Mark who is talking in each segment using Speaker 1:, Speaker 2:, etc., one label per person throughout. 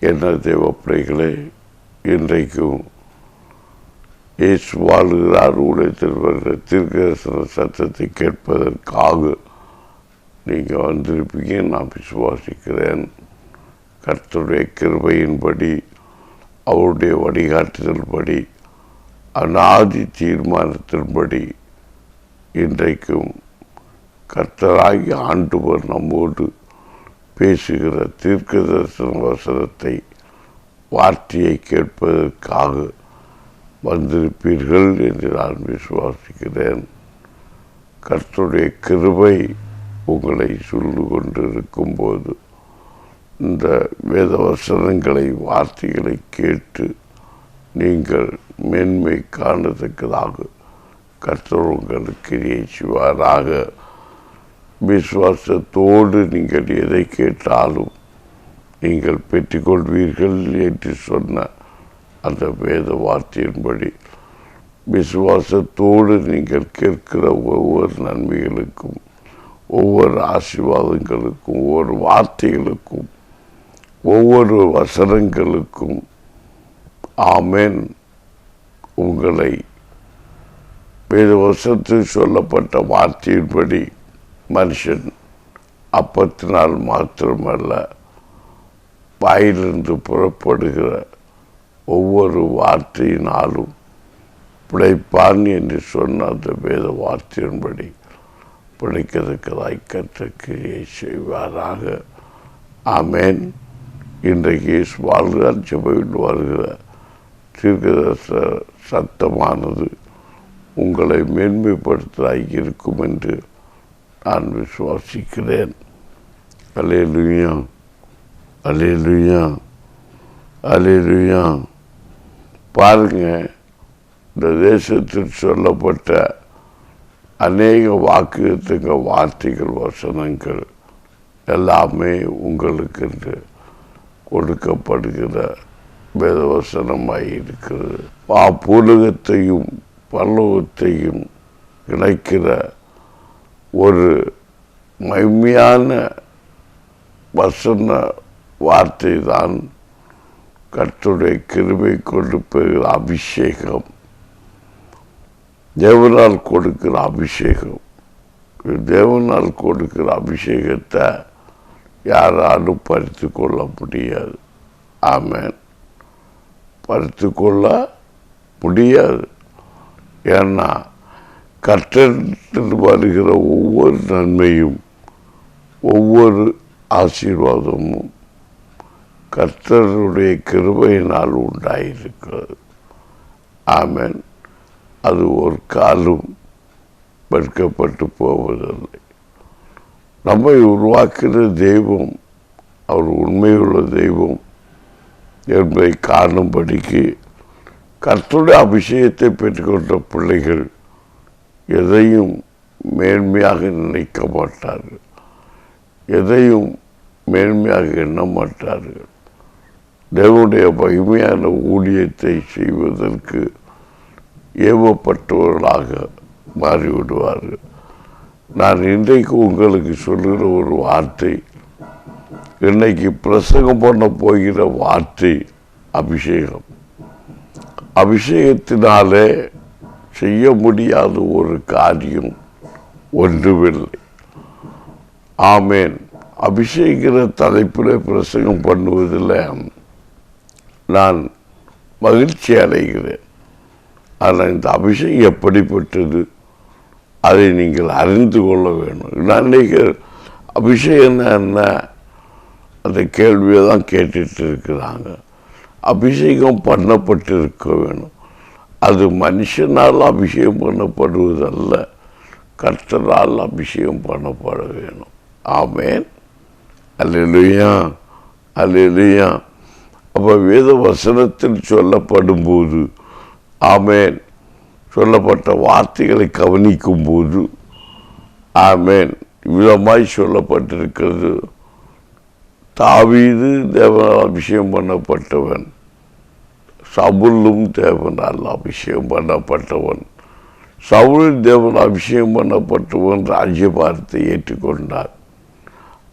Speaker 1: என்ன தேவ பிள்ளைகளே, இன்றைக்கும் இயேசு வாழ்கிறார் ஊழியத்தில் வருகிற தீர்க்கதரிசன சத்தத்தை கேட்பதற்காக நீங்கள் வந்திருப்பீங்க. நான் விசுவாசிக்கிறேன். கர்த்தருடைய கிருபையின்படி, அவருடைய வழிகாட்டுதல்படி, அநாதி தீர்மானத்தின்படி இன்றைக்கும் கர்த்தராகிய ஆண்டவர் நம்மோடு பேசுகிற தீர்க்கதரிசன வசனத்தை, வார்த்தையை கேட்பதற்காக வந்திருப்பீர்கள் என்று நான் விசுவாசிக்கிறேன். கர்த்தருடைய கிருபை உங்களை சூழ்ந்து கொண்டிருக்கும்போது இந்த வேத வசனங்களை, வார்த்தைகளை கேட்டு நீங்கள் மேன்மை காணத்தக்கதாக கர்த்தர் உங்களுக்கு கிரியை செய்வாராக. விசுவாசத்தோடு நீங்கள் எதை கேட்டாலும் நீங்கள் பெற்றுக்கொள்வீர்கள் என்று சொன்ன அந்த வேத வார்த்தையின்படி விசுவாசத்தோடு நீங்கள் கேட்கிற ஒவ்வொரு நன்மைகளுக்கும், ஒவ்வொரு ஆசீர்வாதங்களுக்கும், ஒவ்வொரு வார்த்தைகளுக்கும், ஒவ்வொரு வசனங்களுக்கும் ஆமென் உங்களை வேத வசனத்தில் சொல்லப்பட்ட வார்த்தையின்படி மனுஷன் அப்பத்தினால் மாத்திரமல்ல, வாயிலிருந்து புறப்படுகிற ஒவ்வொரு வார்த்தையினாலும் பிழைப்பான் என்று சொன்ன அந்த வேத வார்த்தையின்படி பிழைக்கத்தக்கதாய் கர்த்தர் கிரியை செய்வாராக. ஆமென். இன்றைக்கு வாழ்கிறார் சபையில் வருகிற தீர்க்கதரிசன சத்தமானது உங்களை மேன்மைப்படுத்தலாய் இருக்கும் என்று நான் விசுவாசிக்கிறேன். அல்லேலூயா, அல்லேலூயா, அல்லேலூயா. பாருங்க, இந்த தேசத்தில் சொல்லப்பட்ட அநேக வாக்குத்தங்க வார்த்தைகள், வசனங்கள் எல்லாமே உங்களுக்கு என்று கொடுக்கப்படுகிற வேதவசனமாய் இருக்கிறது. பூலகத்தையும் பரலோகத்தையும் இணைக்கிற ஒரு மகிமையான வசன வார்த்தை தான் கர்த்தருடைய கிருபை கொண்டு பெறுகிற அபிஷேகம், தேவனால் கொடுக்கிற அபிஷேகம். தேவனால் கொடுக்கிற அபிஷேகத்தை யாராலும் பறித்து கொள்ள முடியாது. ஆமென். பறித்து கொள்ள முடியாது. ஏன்னா கர்த்தரில் வருகிற ஒவ்வொரு நன்மையும், ஒவ்வொரு ஆசீர்வாதமும் கர்த்தருடைய கிருபையினால் உண்டாயிருக்கிறது. ஆமென். அது ஒரு காலம் வெட்கப்பட்டு போவதில்லை. நம்மை உருவாக்குகிற தெய்வம் அவர் உண்மையுள்ள தெய்வம் என்பதை காணும்படிக்கு கர்த்தருடைய அபிஷேகத்தை பெற்றுக்கொண்ட பிள்ளைகள் எதையும் மேன்மையாக நினைக்க மாட்டார்கள், எதையும் மேன்மையாக எண்ண மாட்டார்கள். தேவனுடைய மகிமையான ஊழியத்தை செய்வதற்கு ஏவப்பட்டவர்களாக மாறிவிடுவார்கள். நான் இன்றைக்கு உங்களுக்கு சொல்கிற ஒரு வார்த்தை, இன்னைக்கு பிரசங்கம் பண்ண போகிற வார்த்தை அபிஷேகம். அபிஷேகத்தினாலே செய்ய முடியாத ஒரு காரியம் ஒன்றுமில்லை. ஆமென். அபிஷேகிற தலைப்பில் பிரசங்கம் பண்ணுவதில் நான் மகிழ்ச்சி அடைகிறேன். ஆனால் இந்த அபிஷேகம் எப்படிப்பட்டது, அதை நீங்கள் அறிந்து கொள்ள வேண்டும். நான் அபிஷேகம் என்ன, அந்த கேள்வியை தான் கேட்டுட்டு இருக்கிறாங்க. அபிஷேகம் பண்ணப்பட்டிருக்க வேணும். அது மனுஷனால் அபிஷேகம் பண்ணப்படுவதல்ல, கர்த்தரால் அபிஷேகம் பண்ணப்பட வேணும். ஆமென். அல்லேலூயா, அல்லேலூயா. அப்போ வேத வசனத்தில் சொல்லப்படும் போது, ஆமென், சொல்லப்பட்ட வார்த்தைகளை கவனிக்கும் போது, ஆமென், விதமாய் சொல்லப்பட்டிருக்கிறது. தாவீது தேவனால் அபிஷேகம் பண்ணப்பட்டவன், சவுலும் தேவனால் அபிஷேகம் பண்ணப்பட்டவன். சவுல் தேவனால் அபிஷேகம் பண்ணப்பட்டவன் ராஜ்யபாரத்தை ஏற்றுக்கொண்டார்.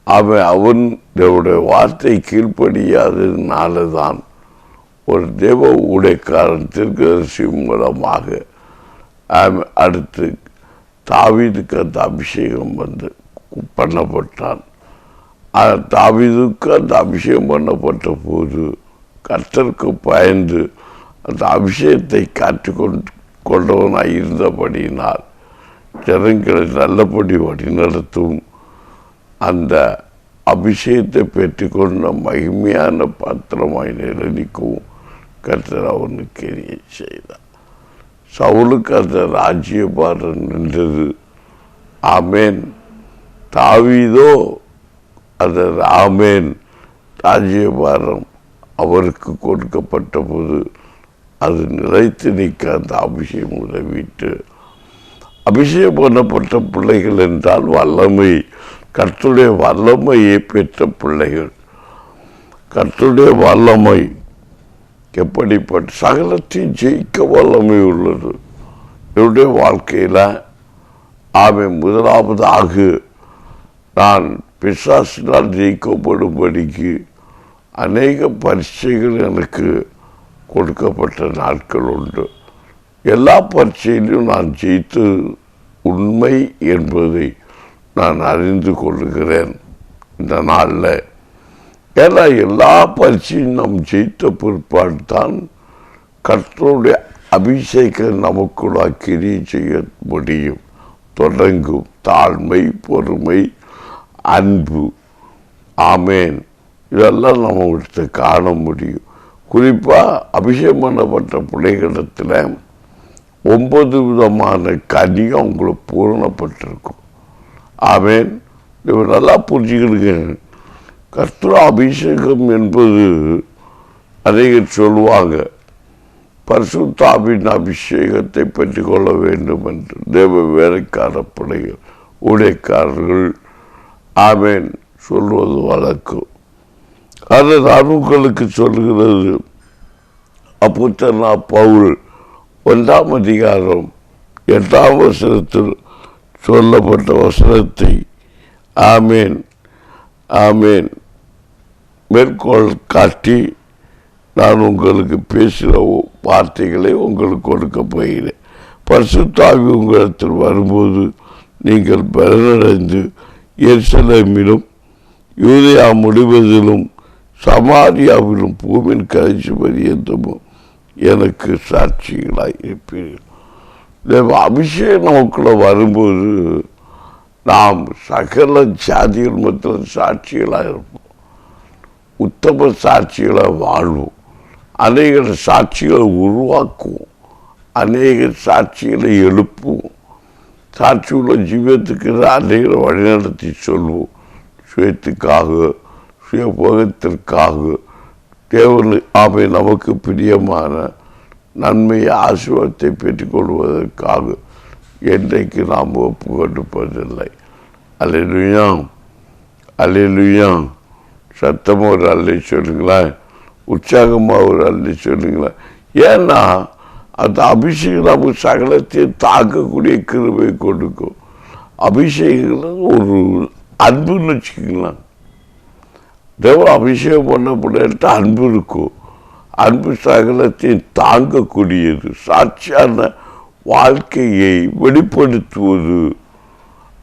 Speaker 1: அவன் தேவனுடைய வார்த்தை கீழ்ப்படியாததுனால தான் ஒரு தேவ ஊழியக்காரன் தீர்க்கதரிசி மூலமாக அடுத்து தாவீதுக்கு அந்த அபிஷேகம் பண்ணப்பட்டான். தாவீதுக்கு அந்த அபிஷேகம் பண்ணப்பட்ட போது கர்த்தருக்கு பயந்து அந்த அபிஷேகத்தை கொண்டவனாய் இருந்தபடியினால் ஜனங்களை நல்லபடி வழிநடத்தும் அந்த அபிஷேகத்தை பெற்றுக்கொண்ட மகிமையான பாத்திரமாய் நிலைநிற்கவும் கர்த்தர் அவனுக்கு எரிய செய்தார். சவுலுக்கு அந்த ராஜ்யபாரம் நின்றது. ஆமேன். தாவீதோ அந்த ஆமேன் ராஜ்யபாரம் அவருக்கு கொடுக்கப்பட்ட போது அது நிலைத்து நிற்க அந்த அபிஷேகம் உதவிட்டு, அபிஷேகம் பண்ணப்பட்ட பிள்ளைகள் என்றால் வல்லமை, கர்த்தருடைய வல்லமையை பெற்ற பிள்ளைகள். கர்த்தருடைய வல்லமை எப்படிப்பட்ட சகலத்தையும் ஜெயிக்க வல்லமை உள்ளது. என்னுடைய வாழ்க்கையில் முதலாவதாக நான் பிசாசினால் ஜெயிக்கப்படும்படிக்கு அநேக பரீட்சைகள் எனக்கு கொடுக்கப்பட்ட நாட்கள் உண்டு. எல்லா பரீட்சையிலும் நான் ஜெயித்து உண்மை என்பதை நான் அறிந்து கொள்கிறேன் இந்த நாளில். ஏன்னா எல்லா பரீட்சையும் நாம் ஜெயித்த பிற்பாடு தான் கர்த்தருடைய அபிஷேகம் நமக்குள்ள கிரியை செய்ய முடியும். தொடங்கும் தாழ்மை, பொறுமை, அன்பு, ஆமேன், இதெல்லாம் நம்ம காண முடியும். குறிப்பாக அபிஷேகம் பண்ணப்பட்ட பிள்ளைகளிடத்தில் 9 விதமான கனியும் அவங்களுக்கு பூரணப்பட்டிருக்கும். ஆமேன். இவர் நல்லா புரிஞ்சுக்கிடுங்க. கர்த்தர் அபிஷேகம் என்பது அநேகர் சொல்லுவாங்க, பரிசுத்த ஆவியின் அபிஷேகத்தை பெற்றுக்கொள்ள வேண்டும் என்று தேவ வேலைக்கார பிள்ளைகள், ஊழியக்காரர்கள் ஆமேன் சொல்வது வழக்கம். அதை நான் உங்களுக்கு சொல்லுகிறது. அப்போஸ்தலனாகிய பவுல் 1ஆம் அதிகாரம் 8ஆம் வசனத்தில் சொல்லப்பட்ட வசனத்தை ஆமேன் ஆமேன் மேற்கோள் காட்டி நான் உங்களுக்கு பேசுகிற வார்த்தைகளை உங்களுக்கு கொடுக்க போகிறேன். பரிசுத்த ஆவி உங்களிடத்தில் வரும்போது நீங்கள் பலனடைந்து எருசலேமிலும் யூதேயா முழுவதிலும் சமாரியாவிலும் பூமியின் கடைசி பரியந்தமும் எனக்கு சாட்சிகளாய் இருப்பீர்கள். அபிஷேகம் நமக்குள்ள வரும்போது நாம் சகல ஜாதிகள் மத்தியில் சாட்சிகளாக இருப்போம். உத்தம சாட்சிகளை வாழ்வோம். அநேக சாட்சிகளை உருவாக்குவோம். அநேக சாட்சிகளை எழுப்புவோம். சாட்சியுள்ள ஜீவத்துக்கு அநேக வழிநடத்தி சொல்வோம். சுயத்துக்காக, சுயபோகத்திற்காக, தேவன் ஆமை நமக்கு பிரியமான நன்மையை ஆசீர்வாதத்தை பெற்றுக்கொள்வதற்காக என்றைக்கு நாம் ஒப்பு கொடுப்பதில்லை. அல்லேலூயா, அல்லேலூயா. சத்தமாக ஒரு அல்லை சொல்லுங்களேன், உற்சாகமாக ஒரு அல்லை சொல்லுங்களேன். ஏன்னா அந்த அபிஷேகம் நமக்கு சகலத்தையும் தாக்கக்கூடிய கிருபை கொடுக்கும். அபிஷேகம் ஒரு அன்புன்னு வச்சுக்கலாம். தேவ அபிஷேகம் பண்ணப்பட்ட அன்பு இருக்கும். அன்பு சகலத்தையும் தாங்கக்கூடியது. சாட்சியான வாழ்க்கையை வெளிப்படுத்துவது,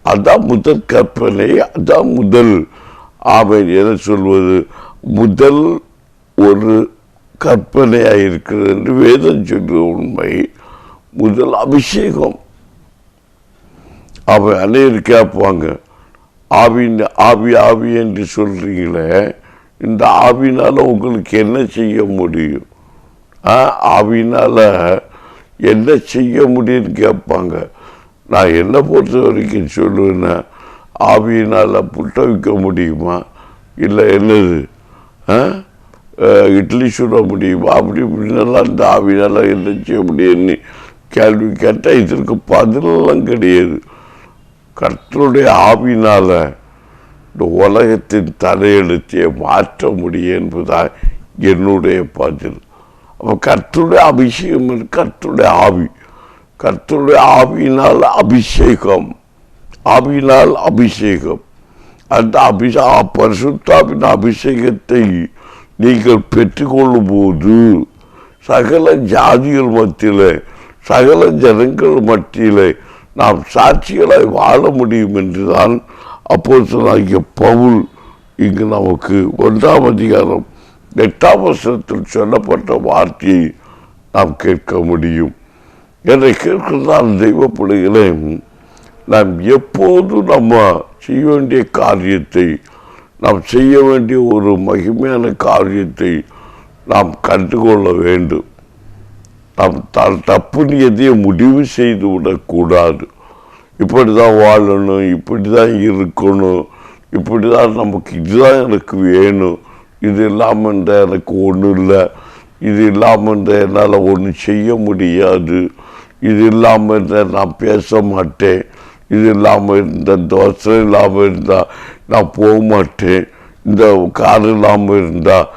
Speaker 1: அதான் முதல் கற்பனை, அதான் முதல் ஆமேன் என சொல்வது முதல் ஒரு கற்பனையாக இருக்கிறது என்று வேதம் சொல்கிற உண்மை. முதல் அபிஷேகம். அவன் அநேகர் கேட்பாங்க, ஆவி ஆவி என்று சொல்கிறீங்களே, இந்த ஆவினால் உங்களுக்கு என்ன செய்ய முடியும்? ஆவினால் என்ன செய்ய முடியும்னு கேட்பாங்க. நான் என்ன பொறுத்த வரைக்கும் சொல்லுவேன்னா, ஆவியினால் புட்ட வைக்க முடியுமா? இல்லை என்னது இட்லி சுட முடியுமா? அப்படி இப்படின்னெல்லாம் இந்த ஆவினால் என்ன செய்ய முடியும்னு கேள்வி கேட்டால் இதற்கு பதிலெல்லாம் கிடையாது. கர்த்தருடைய ஆவினால் இந்த உலகத்தின் தலையெழுத்தையை மாற்ற முடியும் என்பதுதான் என்னுடைய பதில். அப்போ கர்த்தருடைய அபிஷேகம், கர்த்தருடைய ஆவி, கர்த்தருடைய ஆவியினால் அபிஷேகம், ஆவியினால் அபிஷேகம். அந்த பரிசுத்தாவின் அபிஷேகத்தை நீங்கள் பெற்றுக்கொள்ளும் போது சகல ஜாதிகள் மத்தியிலே, சகல ஜனங்கள் மத்தியிலே நாம் சாட்சிகளாய் வாழ முடியும் என்றுதான் அப்போஸ்தலனாகிய பவுல் இங்கு நமக்கு 1ஆம் அதிகாரம் 8ஆம் வசனத்தில் சொல்லப்பட்ட வார்த்தையை நாம் கேட்க முடியும். என்னை கேட்கிறதால் தெய்வ பிள்ளைகளே, நாம் எப்போது நம்ம செய்ய வேண்டிய காரியத்தை, நாம் செய்ய வேண்டிய ஒரு மகிமையான காரியத்தை நாம் கண்டுகொள்ள வேண்டும். நாம் தப்புன்னு எதையும் முடிவு செய்து விடக்கூடாது. இப்படி தான் வாழணும், இப்படி தான் இருக்கணும், இப்படி தான் நமக்கு இதுதான் எனக்கு வேணும், இது இல்லாமல் இருந்தால் எனக்கு ஒன்றும் இல்லை, இது இல்லாமல் இருந்தால் என்னால் ஒன்றும் செய்ய முடியாது, இது இல்லாமல் இருந்தால் நான் பேச மாட்டேன், இது இல்லாமல் இருந்தால் தோசை இல்லாமல் இருந்தால் நான் போக மாட்டேன், இந்த கார் இல்லாமல் இருந்தால்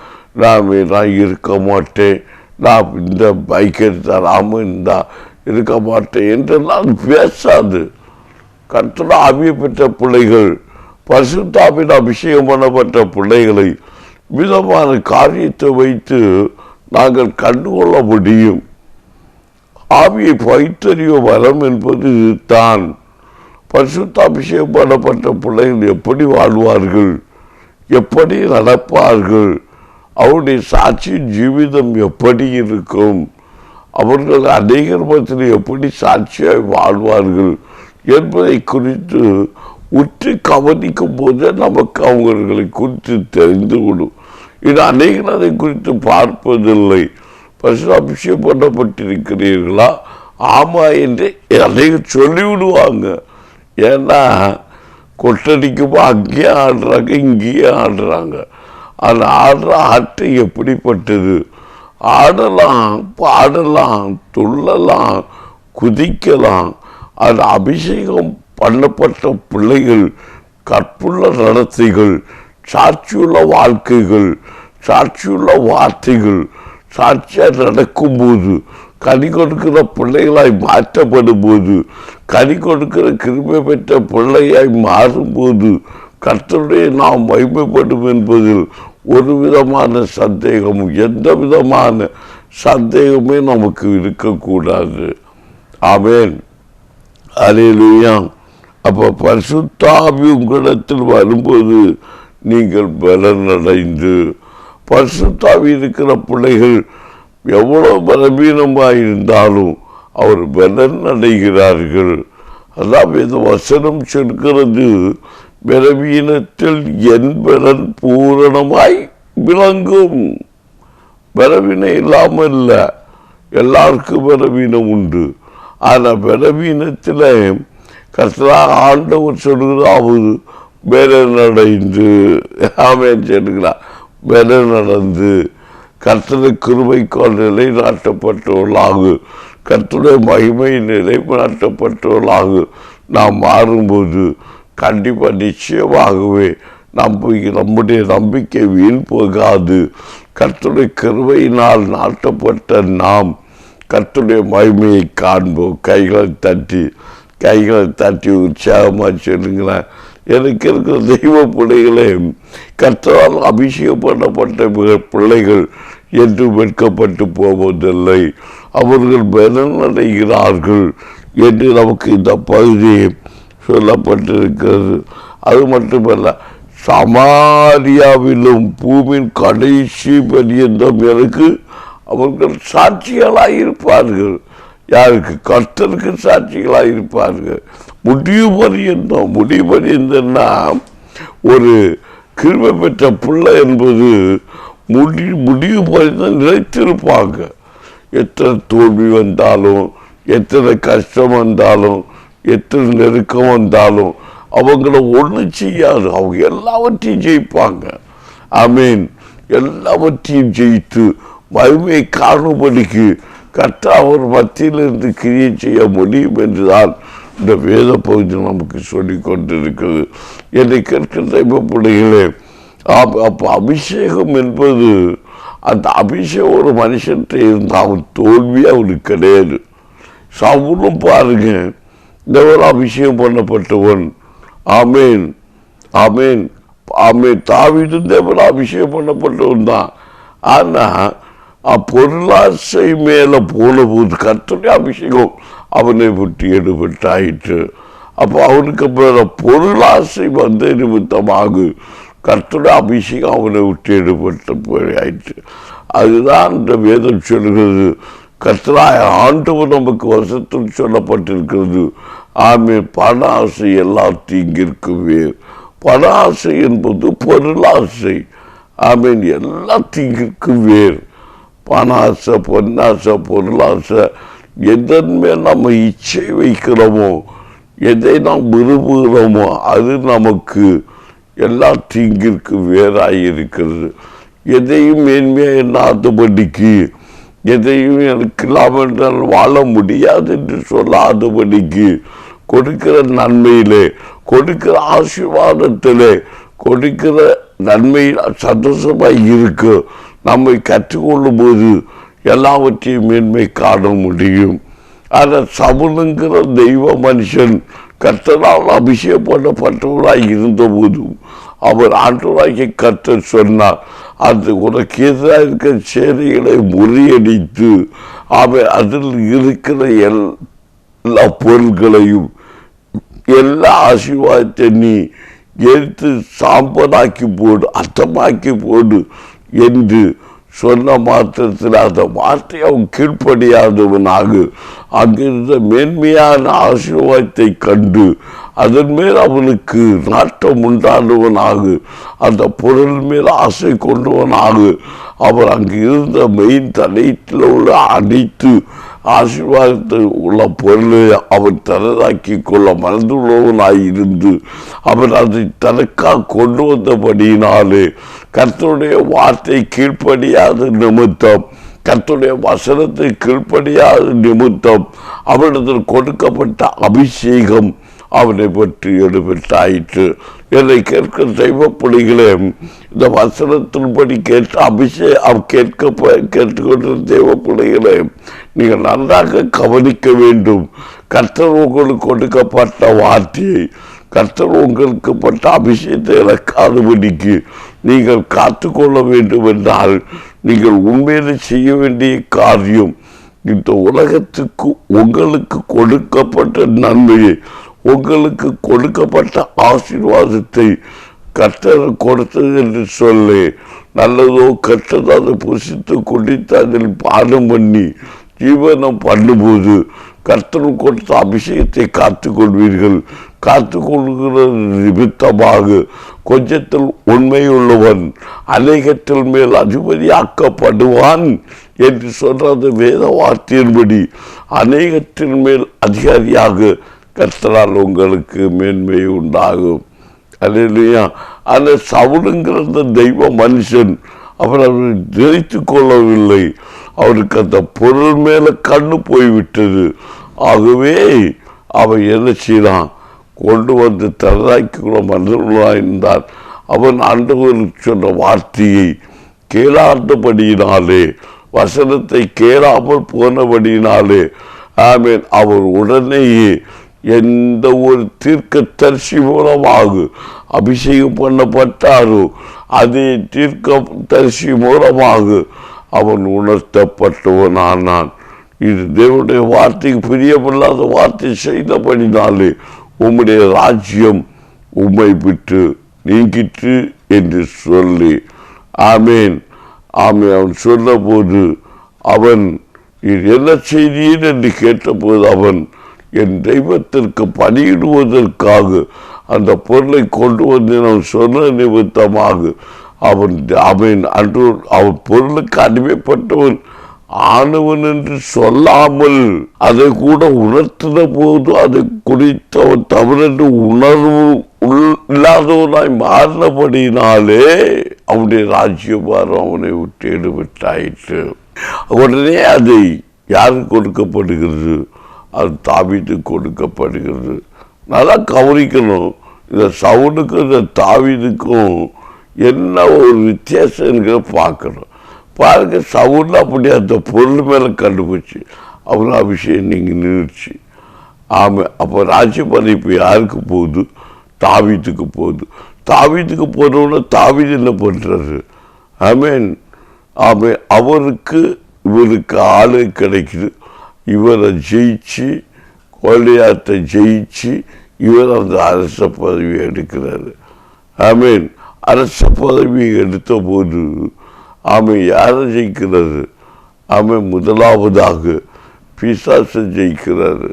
Speaker 1: நான் இருக்க மாட்டேன், நான் இந்த பைக்கை தராமல் இருந்தால் இருக்க மாட்டேன் என்றெல்லாம் பேசாது. கர்த்தர் ஆவியை பெற்ற பிள்ளைகள், பரிசுத்தாவின் அபிஷேகம் பண்ணப்பட்ட பிள்ளைகளை விதமான காரியத்தை வைத்து நாங்கள் கண்டுகொள்ள முடியும். ஆவியை பைத்தறிய வரம் என்பது தான். பரிசுத்த அபிஷேகம் பண்ணப்பட்ட பிள்ளைகள் எப்படி வாழ்வார்கள், எப்படி நடப்பார்கள், அவருடைய சாட்சி ஜீவிதம் எப்படி இருக்கும், அவர்கள் அநேகர் மத்தியில் எப்படி சாட்சியாய் வாழ்வார்கள் என்பதை குறித்து உற்று கவனிக்கும் போது நமக்கு அவர்களை குறித்து தெரிந்து விடும். இது அநேகர் அதை குறித்து பார்ப்பதில்லை. பரிசுத்த அபிஷேகம் பண்ணப்பட்டிருக்கிறீர்களா? ஆமாம் என்று அநேகர் சொல்லிவிடுவாங்க. ஏன்னா கொட்டடிக்குமோ அங்கேயே ஆடுறாங்க, இங்கேயே ஆடுறாங்க. அந்த ஆடுற ஆட்டை எப்படிப்பட்டது? ஆடலாம், பாடலாம், துள்ளலாம், குதிக்கலாம். அது அபிஷேகம் பண்ணப்பட்ட பிள்ளைகள் கற்புள்ள நடத்தைகள், சாட்சியுள்ள வாழ்க்கைகள், சாட்சியுள்ள வார்த்தைகள், சாட்சியாக நடக்கும்போது, கனி கொடுக்கிற பிள்ளைகளாய் மாற்றப்படும் போது, கனி கொடுக்கிற கிருபை பெற்ற பிள்ளையாய் மாறும்போது கர்த்தருடைய நாம் மகிமைப்படும் என்பதில் ஒரு விதமான சந்தேகமும், எந்த விதமான சந்தேகமே நமக்கு இருக்கக்கூடாது. ஆமென், அல்லேலூயா. அப்போ பரிசுத்த ஆவி உங்களிடத்தில் வரும்போது நீங்கள் பலனடைந்து, பரிசுத்த ஆவி இருக்கிற பிள்ளைகள் எவ்வளோ பலவீனமாக இருந்தாலும் அவர் பலன் அடைகிறார்கள். அதான் இந்த வசனம் சொல்கிறது, பலவீனத்தில் என் பலன் பூரணமாய் விளங்கும். பலவீனம் இல்லாமல் இல்லை, எல்லாருக்கும் பலவீனம் உண்டு. ஆனால் பலவீனத்தில் கர்த்தராக ஆண்டவர் சொல்கிறாவது பலனடைந்து, ஆமென் சொல்கிறார், பலனடைந்து கர்த்தருடைய கிருபைக்கால் நிலைநாட்டப்பட்டவர்களாக, கர்த்தருடைய மகிமை நிலைநாட்டப்பட்டவர்களாக நாம் மாறும்போது கண்டிப்பாக நிச்சயமாகவே நம்முடைய நம்பிக்கை வீண் போகாது. கர்த்தருடைய கிருபையினால் நாட்டப்பட்ட நாம் கர்த்தருடைய மகிமையை காண்போம். கைகளை தட்டி உற்சாகமாக சொல்லுங்களேன். எனக்கு இருக்கிற தெய்வ பிள்ளைகளே, கர்த்தரால் அபிஷேகம் பண்ணப்பட்ட பிள்ளைகள் என்று வெட்கப்பட்டு போவதில்லை, அவர்கள் பலனடைகிறார்கள் என்று நமக்கு இந்த பகுதி சொல்லப்பட்டிருக்கிறது. அது மட்டுமல்ல, சமாரியாவிலும் பூமியின் கடைசி பரியந்தம் எனக்கு அவர்கள் சாட்சிகளாக இருப்பார்கள். யாருக்கு? கர்த்தருக்கு சாட்சிகளாக இருப்பார்கள். முடிவு பரியந்தம்னா ஒரு கிருபை பெற்ற பிள்ளை என்பது முடிவு பரியந்தம் நிலைத்திருப்பாங்க. எத்தனை தோல்வி வந்தாலும், எத்தனை கஷ்டம் வந்தாலும், எத்தனை நெருக்கம் வந்தாலும் அவங்கள ஒன்றும் செய்யாது. அவங்க எல்லாவற்றையும் ஜெயிப்பாங்க. ஆமீன். எல்லாவற்றையும் ஜெயித்து மகிமையை காணும்படிக்கு கர்த்தர் அவர் மத்தியிலிருந்து கிரியை செய்ய முடியும் என்றுதான் இந்த வேத பகுதி நமக்கு சொல்லிக் கொண்டிருக்கிறது. என்னை கேட்கிற தெய்வ பிள்ளைகளே, அப்போ அபிஷேகம் என்பது, அந்த அபிஷேகம் ஒரு மனுஷன்கிட்ட இருந்தால் அவன் தோல்வி அவனுக்கு கிடையாது. சவுலும் பாருங்க, இந்த ஒரு அபிஷேகம் பண்ணப்பட்டவன். ஆமேன். ஆமேன். ஆமேன். தாவீது தேவன் அபிஷேகம் பண்ணப்பட்டவன் தான். ஆனா பொருளாசை மேல போன போது கர்த்தருடைய அபிஷேகம் அவனை விட்டு எடுபட்டாயிற்று. அப்போ அவனுக்கு பொருளாசை வந்த நிமித்தமாக கர்த்தருடைய அபிஷேகம் அவனை விட்டு எடுபட்ட போயாயிற்று. அதுதான் இந்த வேதம் சொல்கிறது. கர்த்தராய ஆண்டவர் நமக்கு வசத்தில் சொல்லப்பட்டிருக்கிறது. ஆமேன். பண ஆசை எல்லா தீங்கிற்கும் வேறு. பண ஆசை என்பது பொருளாசை. ஆமேன். எல்லா தீங்கிற்கும் வேறு. பண ஆசை, பொன்னாசை, பொருளாசை, எதன் மேல் நம்ம இச்சை வைக்கிறோமோ, எதை நாம் விரும்புகிறோமோ அது நமக்கு எல்லா தீங்கிற்கு வேறாயிருக்கிறது. எதையும் மேன்மையாக எண்ணாதபடிக்கு, எதையும் எனக்கு இல்லாமல் என்றால் வாழ முடியாது என்று சொல்லாதபடிக்கு, கொடுக்கிற நன்மையிலே, கொடுக்கிற ஆசீர்வாதத்திலே, கொடுக்கிற நன்மையில் சந்தோஷமாக இருக்க நம்மை கற்றுக்கொள்ளும் போது எல்லாவற்றையும் மேன்மை காண முடியும். ஆனால் சவுலுங்கிற தெய்வ மனுஷன் கர்த்தரால் அபிஷேகம் பண்ணப்பட்டவராய் இருந்த போதும் அவர் ஆண்டவராகிய கர்த்தர் சொன்னார், அது உனக்கு எதிராக இருக்கிற சேனைகளை முறியடித்து அவர் அதில் இருக்கிற எல்லா பொருள்களையும் எல்லா ஆசீர்வாதத்தை நீ எடுத்து சாம்பலாக்கி போடு, அர்த்தமாக்கி போடு என்று சொன்ன மாத்திரத்தில் அந்த வார்த்தையை அவன் கீழ்ப்படியாதவனாக அங்கிருந்த மேன்மையான ஆசீர்வாதத்தை கண்டு அதன் மேல் அவனுக்கு நாட்டம் உண்டானவனாக அந்த பொருள் மேல் ஆசை கொண்டவனாக அவர் அங்கு இருந்த மெயின் தலையத்தில் உள்ள அனைத்து ஆசீர்வாதத்தை உள்ள பொருளை அவன் தனதாக்கி கொள்ள மறந்துள்ளவனாய் இருந்து அவன் அதை தனக்காக கொண்டு வந்தபடியினாலே கர்த்தருடைய வார்த்தை கீழ்ப்படியாத நிமித்தம், கர்த்தருடைய வசனத்தை கீழ்ப்படியாத நிமித்தம் அவனிடத்தில் கொடுக்கப்பட்ட அபிஷேகம் அவனை பற்றி எடுபட்டாயிற்று. என்னை கேட்க தெய்வ பிள்ளைகளே, இந்த வசனத்தின்படி கேட்டு அபிஷேகம் கேட்டுக்கொண்ட தெய்வ பிள்ளைகளே, நீங்கள் நன்றாக கவனிக்க வேண்டும். கர்த்தர் உங்களுக்கு கொடுக்கப்பட்ட வார்த்தையை, கர்த்தர் உங்களுக்கு பட்ட அபிஷேகத்தை இழக்காதபடிக்கு நீங்கள் காத்துக்கொள்ள வேண்டும் என்றால் நீங்கள் உண்மையிலே செய்ய வேண்டிய காரியம், இந்த உலகத்துக்கு உங்களுக்கு கொடுக்கப்பட்ட நன்மையை, உங்களுக்கு கொடுக்கப்பட்ட ஆசீர்வாதத்தை கர்த்தர் கொடுத்தது என்று சொல்லி நல்லதோ கெட்டதோ அதை புசித்து குடித்து அதில் பானம் பண்ணி ஜீவனம் பண்ணும்போது கர்த்தர் கொடுத்த அபிஷேகத்தை காத்துக்கொள்வீர்கள். காத்துக்கொள்கிற நிமித்தமாக கொஞ்சத்தில் உண்மையுள்ளவன் அநேகத்தில் மேல் அதிபதியாக்கப்படுவான் என்று சொல்றது வேத வார்த்தையின்படி அநேகத்தின் மேல் அதிகாரியாக கர்த்தரால் உங்களுக்கு மேன்மை உண்டாகும். அல்லேலூயா. அந்த சவுலுங்கிற தெய்வ மனுஷன் அவர் அவரை தெரித்து கொள்ளவில்லை. அவருக்கு அந்த பொருள் மேல கண்ணு போய்விட்டது. ஆகவே அவன் என்ன செய்தான், கொண்டு வந்து தரதாக்கிக்குள்ள மனிதர்களாயிருந்தான். அவன் ஆண்டவருக்கு சொன்ன வார்த்தையை கேளாதபடியினாலே, வசனத்தை கேளாமல் போனபடியினாலே, ஆமேன், அவர் உடனேயே எந்த ஒரு தீர்க்க தரிசி மூலமாக அபிஷேகம் பண்ணப்பட்டாரோ அதே தீர்க்க தரிசி மூலமாக அவன் உணர்த்தப்பட்டவனானான். இது தேவனுடைய வார்த்தைக்கு பிரியமில்லாத வார்த்தை செய்தபடினாலே உம்முடைய ராஜ்யம் உம்மை விட்டு நீங்கிற்று என்று சொல்லி, ஆமேன் ஆமேன், அவன் சொன்ன போது அவன் இது என்ன செய்தீர் என்று கேட்டபோது அவன் என் தெய்வத்திற்கு பணியிடுவதற்காக அந்த பொருளை கொண்டு வந்து நான் சொன்ன நிமித்தமாக அவன் அன்று அவன் பொருளுக்கு அடிமைப்பட்டவன் ஆனவன் என்று சொல்லாமல் அதை கூட உணர்த்தின போது அதை குறித்து அவன் தவறென்று உணர்வு இல்லாதவனாய் மாறினபடினாலே அவனுடைய ராஜ்யபாரம் அவனை விட்டு எடுபட்டாயிற்று. உடனே அதை யாருக்கு கொடுக்கப்படுகிறது? அது தாவீதுக்கு கொடுக்கப்படுகிறது. நல்லா கவனிக்கணும். இந்த சவுலுக்கும் இந்த தாவீதுக்கும் என்ன ஒரு வித்தியாசம் என்கிற பார்க்கணும். பாருங்க, சவுல் அப்படி அந்த பொருள் மேலே கண்டுபிடிச்சு அவன் அபிஷேகம் நீங்கள் நின்றுச்சு. ஆமாம், அப்போ ராஜ்யபாரம் இப்போ யாருக்கு போகுது? தாவீதுக்கு போகுது. தாவீதுக்கு போனோன்னு தாவீது என்ன பண்றாரு? ஆமென். அவருக்கு இவருக்கு ஆளு கிடைக்குது. இவரை ஜெயிச்சு கோலியாத்தை ஜெயிச்சு இவர் அந்த அரச பதவியை எடுக்கிறாரு. ஆமென். அரச பதவியை எடுத்த போது யாரை ஜெயிக்கிறாரு? முதலாவதாக பிசாசை ஜெயிக்கிறாரு.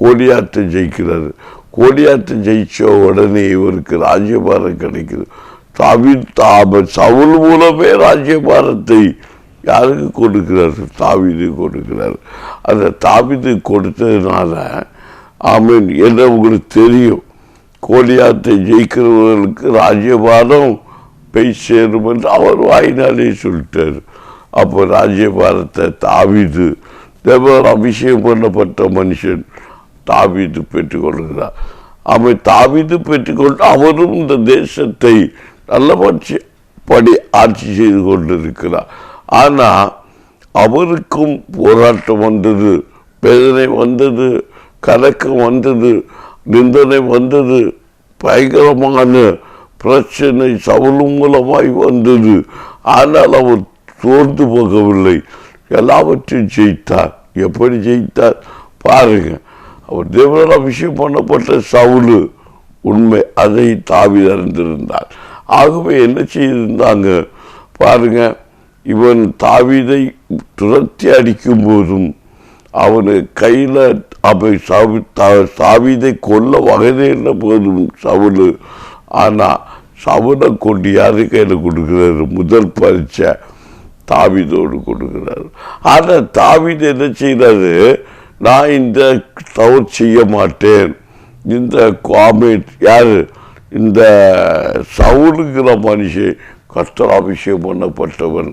Speaker 1: கோலியாத்தை ஜெயிக்கிறாரு. கோலியாத்தை ஜெயிச்ச உடனே இவருக்கு ராஜ்யபாரம் கிடைக்குது. சவுல் மூலமே ராஜ்யபாரத்தை யாருக்கு கொடுக்கிறாரு? தாவீது கொடுக்கிறார். அந்த தாவீது கொடுத்ததுனால என்ன உங்களுக்கு தெரியும், கோலியாத்தை ஜெயிக்கிறவர்களுக்கு ராஜ்யபாரம் போய் சேரும் என்று அவர் வாயினாலே சொல்லிட்டார். அப்போ ராஜ்யபாரத்தை தாவீது, தேவன் அபிஷேகம் பண்ணப்பட்ட மனுஷன் தாவீது பெற்றுக்கொள்கிறார். தாவீது பெற்றுக்கொண்டு அவரும் இந்த தேசத்தை நல்லபடி ஆட்சி செய்து கொண்டிருக்கிறார். ஆனால் அவருக்கும் போராட்டம் வந்தது, வேதனை வந்தது, கலக்கம் வந்தது, நிந்தனை வந்தது, பயங்கரமான பிரச்சனை சவுல் மூலமாய் வந்தது. ஆனால் அவர் சோர்ந்து போகவில்லை, எல்லாவற்றையும் ஜெயித்தார். எப்படி ஜெயித்தார் பாருங்க. அவர் தேவனால் அபிஷேகம் பண்ணப்பட்ட சவுல், உண்மை, அதை தாவீது அறிந்திருந்தார். ஆகவே என்ன செய்திருந்தாங்க பாருங்க, இவன் தாவீதை துரத்தி அடிக்கும் போதும் அவனு கையில் தாவீதை கொல்ல வகையில போதும் சவுல். ஆனால் சவுலை கொண்டு யாரு கையில் கொடுக்கிறாரு? முதல் பரீட்சை தாவீதோடு கொடுக்கிறாரு. ஆனால் தாவீது என்ன செய்கிறாரு? நான் இந்த தவறு செய்ய மாட்டேன். இந்த காமெட் யாரு? இந்த சவுலுங்கிற மனுஷன் கர்த்தர் அபிஷேகம் பண்ணப்பட்டவன்,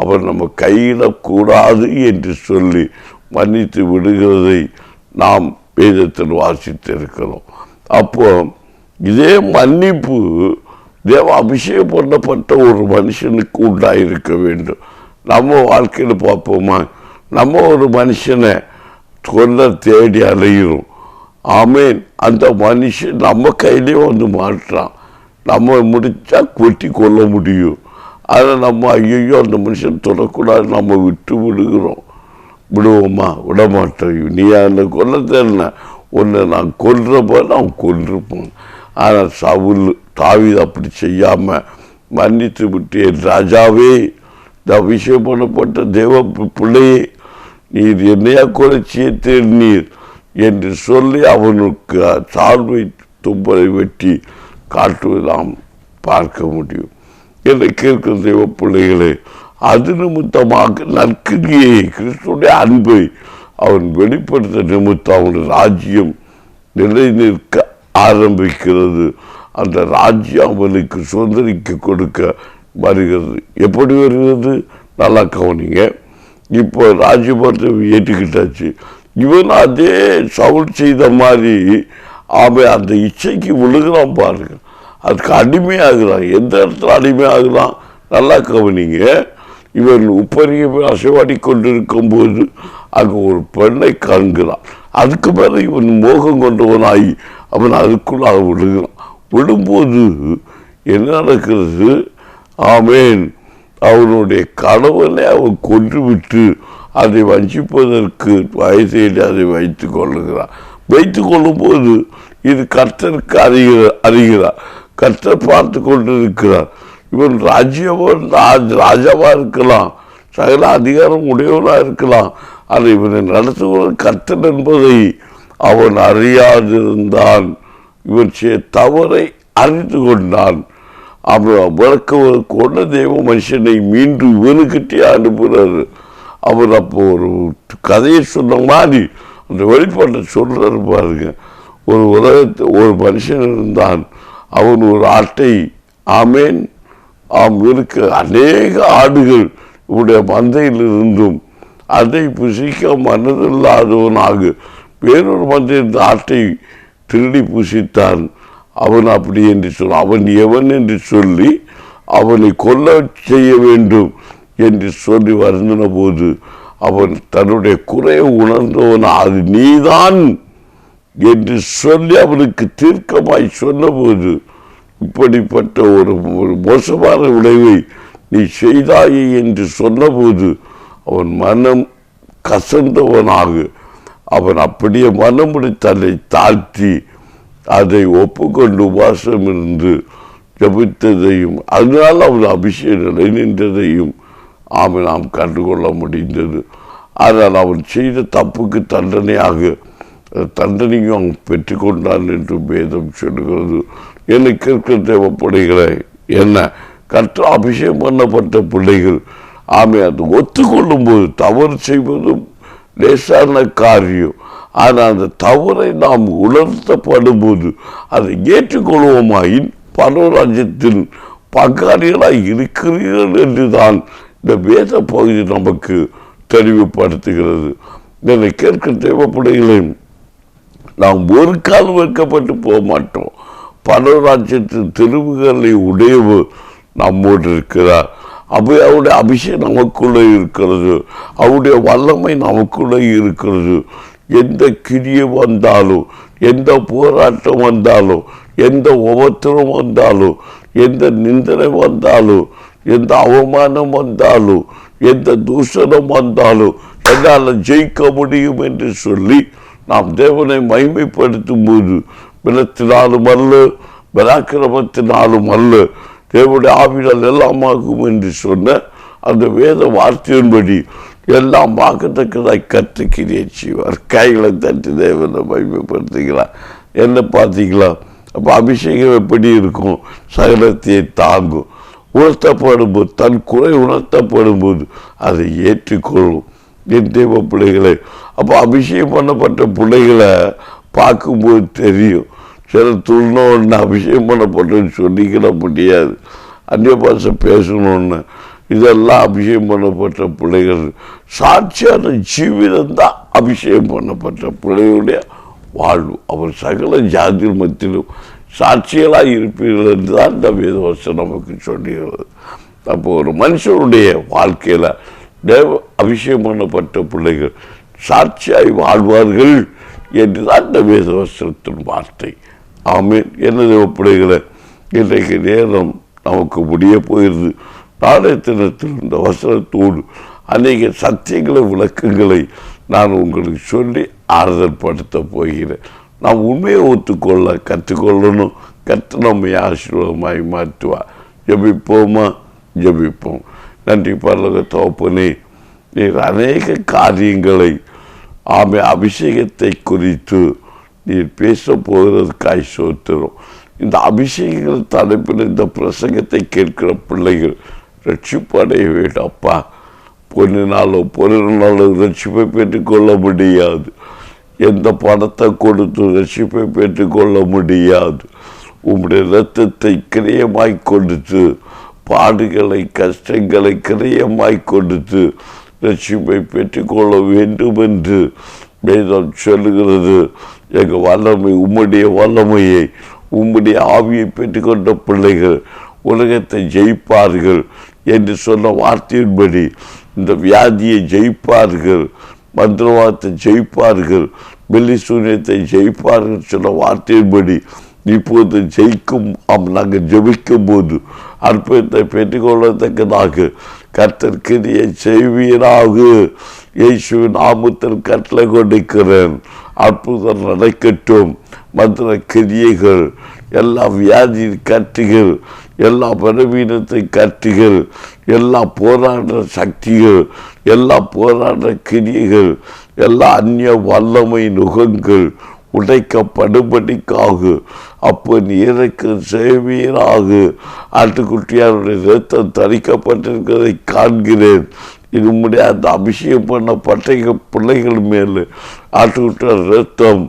Speaker 1: அவர் நம்ம கையில் கூடாது என்று சொல்லி மன்னித்து விடுகிறதை நாம் வேதத்தில் வாசித்திருக்கிறோம். அப்போ இதே மன்னிப்பு தேவ அபிஷேகம் பண்ணப்பட்ட ஒரு மனுஷனுக்கு உண்டாயிருக்க வேண்டும். நம்ம வாழ்க்கையில் பார்ப்போமா, நம்ம ஒரு மனுஷனை கொல்ல தேடி அலைகிறோம். அந்த மனுஷன் நம்ம கையிலே வந்து மாட்டுறான். நம்ம முடிச்சா கொட்டி கொல்ல முடியும். அதை நம்ம ஐயோ அந்த மனுஷன் தொடக்கூடாது நம்ம விட்டு விடுவோமா? விட மாட்டோம். நீ அந்த கொல்ல தேர்ன ஒன்று நான் கொல்றப்ப நான் கொன்றிருப்போம். ஆனால் சவுல் தாவீது அப்படி செய்யாமல் மன்னித்து விட்டு, என் ராஜாவே, இந்த அபிஷேகம் பண்ணப்பட்ட தேவ பிள்ளையே, நீர் என்னையா குறைச்சிய தேர்நீர் என்று சொல்லி அவனுக்கு சால்வை தும்பலை வெட்டி காட்டுவதை நாம் பார்க்க முடியும். என்னை கேட்கிற தேவ பிள்ளைகளே, அது நிமித்தமாக நற்கிரியை, கிறிஸ்துடைய அன்பை அவன் வெளிப்படுத்த நிமித்தம் அவனுடைய ராஜ்யம் நிலை நிற்க ஆரம்பிக்கிறது. அந்த ராஜ்யம் அவனுக்கு சுதந்திரிக்க கொடுக்க வருகிறது. எப்படி வருகிறது? நல்லா கவனிங்க. இப்போ ராஜ்யபாரத்தை ஏற்றுக்கிட்டாச்சு. இவன் அதே சவுல் செய்த மாதிரி அந்த இச்சைக்கு விழுகிறான் பாருங்க. அதுக்கு அடிமையாகிறான். எந்த இடத்துல அடிமையாகிறான்? நல்லா கவனிங்க. இவன் உப்பரிய அசைவாடி கொண்டிருக்கும் போது அங்கே ஒரு பெண்ணை காண்கிறான். அதுக்கு மேலே இவன் மோகம் கொண்டவனாகி அவன் அதுக்குள்ளாக விழுகிறான். விழும்போது என்ன நடக்கிறது? அவனுடைய கணவனை அவன் கொன்று விட்டு அதை வஞ்சிப்பதற்கு வயசையில் அதை வைத்து கொள்ளுகிறான். வைத்து கொள்ளும் போது இது கர்த்தருக்கு அறிகிறார். கர்த்தர் பார்த்து கொண்டிருக்கிறார். இவன் ராஜாவாக இருக்கலாம், சகல அதிகாரம் உடையவனாக இருக்கலாம். அதை இவனை நடத்துவது கர்த்தர் என்பதை அவன் அறியாதிருந்தான். இவன் தவறை அறிந்து கொண்டான். அவன் கொண்ட தெய்வ மனுஷனை மீண்டும் இவனுக்கிட்டே அனுப்புகிறாரு. அவர் அப்போ ஒரு கதையை சொன்ன மாதிரி அந்த வெளிப்பாட்டை சொல்றாரு பாருங்க. ஒரு ஒரு மனுஷன் இருந்தான். அவன் ஒரு ஆட்டை இருக்க அநேக ஆடுகள் இவருடைய மந்தையில் இருந்தும் அதை புசிக்க மனதில்லாதவனாக வேறொரு மந்தையில் ஆட்டை திருடி புசித்தான். அவன் அப்படி என்று சொல், அவன் எவன் என்று சொல்லி அவனை கொல்ல செய்ய வேண்டும் என்று சொல்லி வருந்தின போது அவன் தன்னுடைய குறையை உணர்ந்தவன், அது நீதான் என்று சொல்லி அவனுக்கு தீர்க்கமாய் சொன்னபோது இப்படிப்பட்ட ஒரு மோசமான விளைவை நீ செய்தாயே என்று சொன்னபோது அவன் மனம் கசந்தவனாக அவன் அப்படியே மனமுடி தன்னை தாழ்த்தி அதை ஒப்புக்கொண்டு உபாசம் இருந்து ஜபித்ததையும் அதனால் அவன் அபிஷேகம் நிலை நின்றதையும் நாம் கண்டுகொள்ள முடிந்தது. ஆனால் அவன் செய்த தப்புக்கு தண்டனையும் அவன் பெற்றுக்கொண்டான் என்று வேதம் சொல்கிறது. எனக்கு இருக்க தேவைப்படுகிற என்ன கர்த்தர் அபிஷேகம் பண்ணப்பட்ட பிள்ளைகள் அதை ஒத்துக்கொள்ளும் போது தவறு செய்வதும் லேசான காரியம். ஆனால் அந்த தவறை நாம் உணர்த்தப்படும் போது அதை ஏற்றுக்கொள்வோமாயின் பரலோகத்தின் பங்காளிகளாய் இருக்கிறீர்கள் என்றுதான் இந்த வேத பகுதி நமக்கு தெளிவுபடுத்துகிறது. என்னை கேட்க தேவைப்படுகிறேன். நாம் ஒரு காலம் வைக்கப்பட்டு போக மாட்டோம். பரலோகத்தின் தெருவுகளை உடையவர் நம்மோடு இருக்கிறார். அவருடைய அபிஷேகம் நமக்குள்ளே இருக்கிறது. அவருடைய வல்லமை நமக்குள்ளே இருக்கிறது. எந்த கிரியை வந்தாலும், எந்த போராட்டம் வந்தாலும், எந்த உபத்திரம் வந்தாலும், எந்த நிந்தனை வந்தாலும், எந்த அவமானம் வந்தாலும், எந்த தூஷணம் வந்தாலும் என்னால் ஜெயிக்க முடியும் என்று சொல்லி நாம் தேவனை மகிமைப்படுத்தும் போது பலத்தினாலும் அல்ல, பராக்கிரமத்தினாலும் அல்ல, தேவனுடைய ஆவியால் எல்லாம் ஆகும் என்று சொன்ன அந்த வேத வார்த்தையின்படி எல்லாம் பார்க்கத்தக்கதாய் கற்றுக்கிறிய செய்வார். கைகளை தட்டி தேவனை மகிமைப்படுத்துகிறார். என்ன பார்த்தீங்களா? அப்போ அபிஷேகம் எப்படி இருக்கும்? சகலத்தையே தாங்கும். உணர்த்தப்படும் போது, தன் குறை உணர்த்தப்படும் போது அதை ஏற்றுக்கொள்ளும். என் தேவ பிள்ளைகளை அப்போ அபிஷேகம் பண்ணப்பட்ட பிள்ளைகளை பார்க்கும்போது தெரியும். சில துள்ளினோன்னு அபிஷேகம் பண்ணப்பட்டன்னு சொல்லிக்கிட முடியாது. அந்நிய பாஷை பேசணுன்னு இதெல்லாம் அபிஷேகம் பண்ணப்பட்ட பிள்ளைகள் சாட்சியான ஜீவிதம் தான் அபிஷேகம் பண்ணப்பட்ட பிள்ளைகளுடைய வாழ்வு. அவர் சகல ஜாதி மத்தியிலும் சாட்சிகளாக இருப்பீர்கள் என்று தான் இந்த வேதவசனம் நமக்கு சொல்லுகிறது. அப்போ ஒரு மனுஷனுடைய வாழ்க்கையில் தேவ அபிஷேகம் பண்ணப்பட்ட பிள்ளைகள் சாட்சியாய் வாழ்வார்கள் என்று தான் இந்த வேதவசனத்தின் வார்த்தை. ஆமீன். என்ன தேவ பிள்ளைகளை இன்றைக்கு நேரம் நமக்கு முடிய போயிடுது. நாளைய தினத்தில் இந்த வசனத்தோடு அநேக சத்தியங்களை விளக்கங்களை நான் உங்களுக்கு சொல்லி ஆறுதல் படுத்த போகிறேன். நாம் உண்மையை ஒத்துக்கொள்ள கற்றுக்கொள்ளணும். கற்று நம்மை ஆசீர்வாதமாய் மாற்றுவார். ஜெபிப்போமா? ஜெபிப்போம். நன்றி பரலோக தகப்பனே, நீர் அநேக காரியங்களை அபிஷேகத்தை குறித்து நீர் பேச போகிறதுக்காய் சோத்திரம். இந்த அபிஷேகங்கள் தலைப்பில் இந்த பிரசங்கத்தை கேட்கிற பிள்ளைகள் ரட்சிப்படைய வேண்டும். அப்பா, பொருளினாலோ ரட்சிப்பை பெற்றுக்கொள்ள முடியாது. எந்த பணத்தை கொடுத்து ரட்சிப்பை பெற்றுக்கொள்ள முடியாது. உம்முடைய இரத்தத்தை கிரயமாய் கொடுத்து, பாடுகளை கஷ்டங்களை கிரயமாய் கொடுத்து ரட்சிப்பை பெற்றுக்கொள்ள வேண்டும் என்று வேதம் சொல்லுகிறது. எங்கள் வல்லமை, உம்முடைய வல்லமையை, உம்முடைய ஆவியை பெற்றுக்கொண்ட பிள்ளைகள் உலகத்தை ஜெயிப்பார்கள் என்று சொன்ன வார்த்தையின்படி இந்த வியாதியை ஜெயிப்பார்கள், மந்திரவாதத்தை ஜெயிப்பார்கள், வெள்ளி சூன்யத்தை ஜெயிப்பார்கள் சொன்ன வார்த்தையின்படி இப்போது ஜெயிக்கும். நாங்கள் ஜெபிக்கும் போது அற்புதத்தை பெற்றுக்கொள்ளத்தக்கதாக கர்த்தர் கிரியை செய்வீராக. இயேசுவின் நாமத்தில் கட்டளை கொடுக்கிறேன். அற்புதம் நடக்கட்டும். மந்திர கிரியைகள், எல்லா வியாதி கட்டுகள், எல்லா பலவீனத்தை கட்டுகள், எல்லா போராட்ட சக்திகள், எல்லா போராட்ட கிரியைகள், எல்லா அந்நிய வல்லமை நுகங்கள் உடைக்கப்படும்படிக்காக அப்போ நீருக்கு செய்வீராக. ஆட்டுக்குட்டியாருடைய இரத்தம் தரிக்கப்பட்டிருக்கிறதை காண்கிறேன். நம்முடைய அந்த அபிஷேகம் பண்ணப்பட்ட பிள்ளைகள் மேல் ஆட்டுக்குட்டியார் இரத்தம்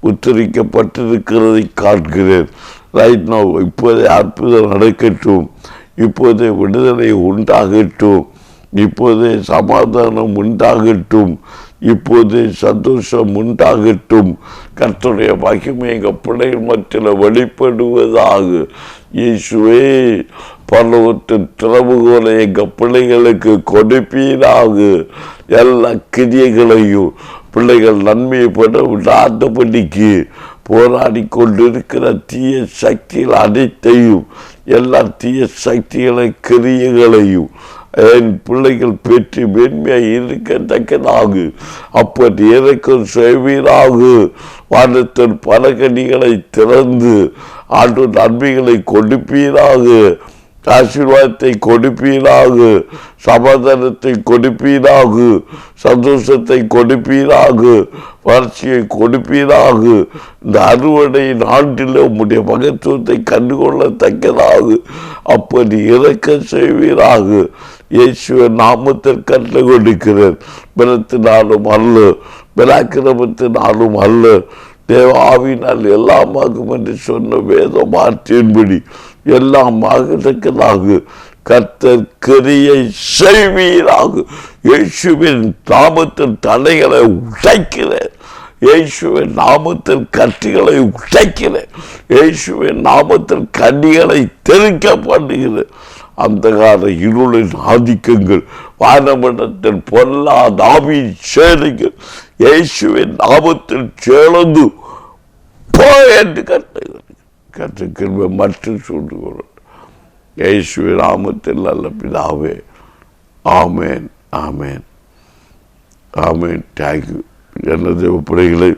Speaker 1: உத்தரிக்கப்பட்டிருக்கிறதை காண்கிறேன். ரைட் நவ் இப்போதே அற்புதம் நடக்கட்டும். இப்போதே விடுதலை உண்டாகட்டும். இப்போதே சமாதானம் உண்டாகட்டும். இப்போது சந்தோஷம் உண்டாகட்டும். கர்த்தருடைய மகிமை எங்கள் பிள்ளைகள் மத்தியில் வெளிப்படுவதாக. இயேசுவே, பரலோகத்தின் திறவுகோலை எங்கள் பிள்ளைகளுக்கு கொடுப்பீராக. எல்லா கிரியைகளையும் பிள்ளைகள் நன்மையை பெற விடாதபடிக்கு போராடி கொண்டிருக்கிற தீய சக்திகள் அனைத்தையும், எல்லா தீய சக்திகளை கிரியைகளையும் என் பிள்ளைகள் பெற்று மென்மையாக இருக்கத்தக்கதாக அப்படி இறக்கம் செய்வீராக. வானத்தின் பலகணிகளை திறந்து ஆண்டு நன்மைகளை கொடுப்பீராக, ஆசீர்வாதத்தை கொடுப்பீராக, சமாதானத்தை கொடுப்பீராக, சந்தோஷத்தை கொடுப்பீராக, வளர்ச்சியை கொடுப்பீராக. இந்த அறுவடையின் ஆண்டில் உம்முடைய மகத்துவத்தை கண்டுகொள்ளத்தக்கதாக அப்படி இறக்க செய்வீராக. இயேசுவின் நாமத்தில் கற்று கொடுக்கிறேன். பலத்தினாலும் அல்ல, பராக்கிரமத்தினாலும் அல்ல, தேவ ஆவியினால் எல்லாமாகும் என்று சொன்ன வேத வார்த்தையின்படி எல்லாம் ஆகத்தக்கதாக கர்த்தர் கிரியை செய்வீராக. இயேசுவின் நாமத்தில் தடைகளை உடைக்கிறேன். இயேசுவின் நாமத்தில் கட்டிகளை உடைக்கிறேன். இயேசுவின் நாமத்தில் கண்ணிகளை தெறிக்க பண்ணுகிறேன். அந்த கால இருளின் ஆதிக்கங்கள், வானமண்டத்தில் பொல்லாத ஆவியின் சேனைகள் இயேசுவின் நாமத்தில் சேர்ந்து போய் என்று கற்றுக்கிற மற்றும் சொல்லுகிறோம். இயேசுவின் நாமத்தில் நல்ல பிதாவே, ஆமேன், ஆமேன், ஆமேன். தேங்க்யூ. எனது பிள்ளைகளை,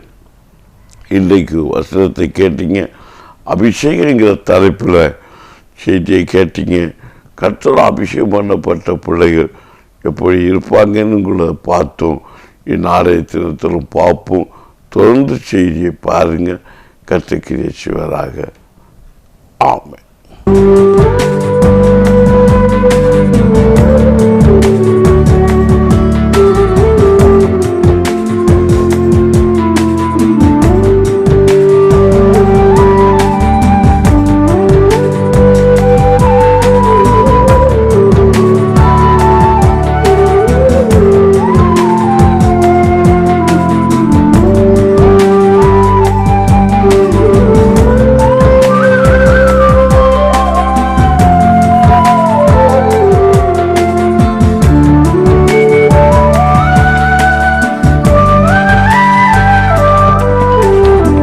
Speaker 1: இன்றைக்கு வசனத்தை கேட்டீங்க, அபிஷேகங்கிற தலைப்பில் செய்தியை கேட்டீங்க. கர்த்தர் அபிஷேகம் பண்ணப்பட்ட பிள்ளைகள் எப்படி இருப்பாங்கன்னு பார்த்தோம். இந்நாளைய தினத்திலும் பார்ப்போம். தொடர்ந்து செய்தியை பாருங்கள். கர்த்தர் கிரியை செய்வாராக. ஆமென்.